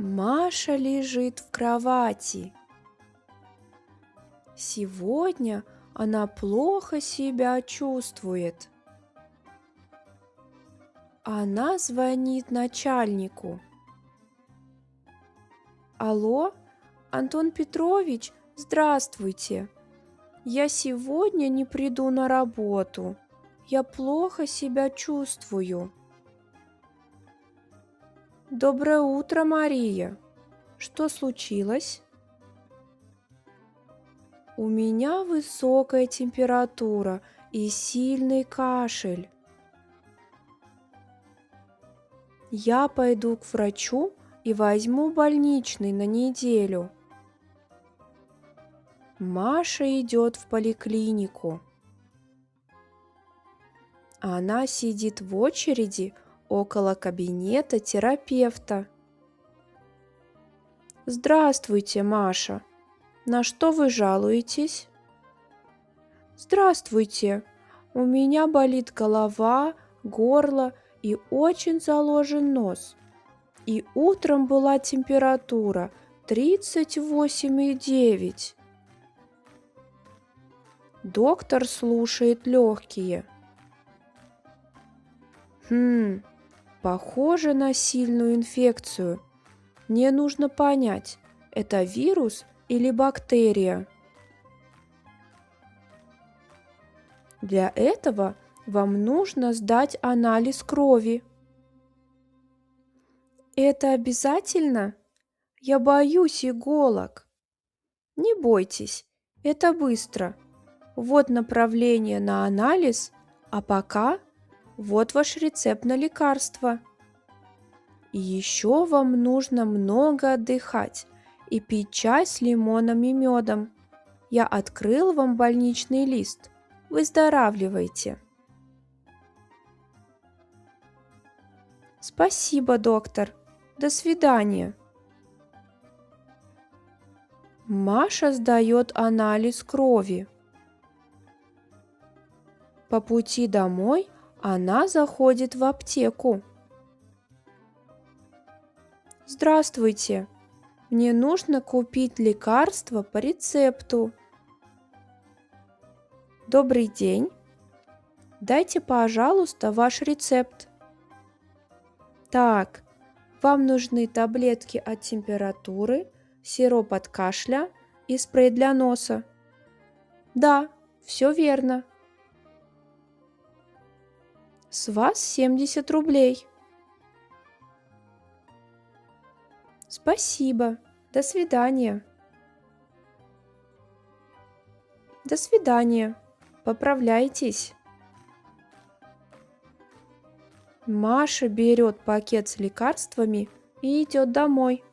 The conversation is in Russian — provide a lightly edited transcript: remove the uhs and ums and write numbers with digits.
Маша лежит в кровати. Сегодня она плохо себя чувствует. Она звонит начальнику. Алло, Антон Петрович, здравствуйте. Я сегодня не приду на работу. Я плохо себя чувствую. Доброе утро, Мария. Что случилось? У меня высокая температура и сильный кашель. Я пойду к врачу и возьму больничный на неделю. Маша идет в поликлинику. Она сидит в очереди около кабинета терапевта. Здравствуйте, Маша. На что вы жалуетесь? Здравствуйте. У меня болит голова, горло и очень заложен нос. И утром была температура 38,9. Доктор слушает легкие. Похоже на сильную инфекцию. Мне нужно понять, это вирус или бактерия. Для этого вам нужно сдать анализ крови. Это обязательно? Я боюсь иголок. Не бойтесь, это быстро. Вот направление на анализ, а пока вот ваш рецепт на лекарство. И еще вам нужно много отдыхать и пить чай с лимоном и медом. Я открыл вам больничный лист. Выздоравливайте. Спасибо, доктор. До свидания. Маша сдает анализ крови. По пути домой она заходит в аптеку. Здравствуйте. Мне нужно купить лекарство по рецепту. Добрый день. Дайте, пожалуйста, ваш рецепт. Так, вам нужны таблетки от температуры, сироп от кашля и спрей для носа. Да, все верно. С вас 70 рублей. Спасибо. До свидания. До свидания. Поправляйтесь. Маша берет пакет с лекарствами и идет домой.